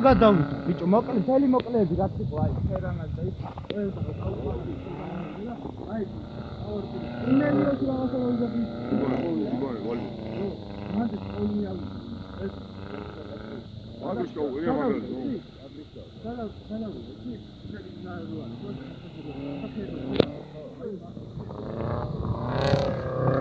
გადავ ბიჭო მოკლე თელი მოკლეები რა თქმა აი ფერანას და ის ყველა აი აორდი იმენიოს რაღაცა ვიზები ვალი მანდ ყოლია ეს აგიშო ვია მაგალითად და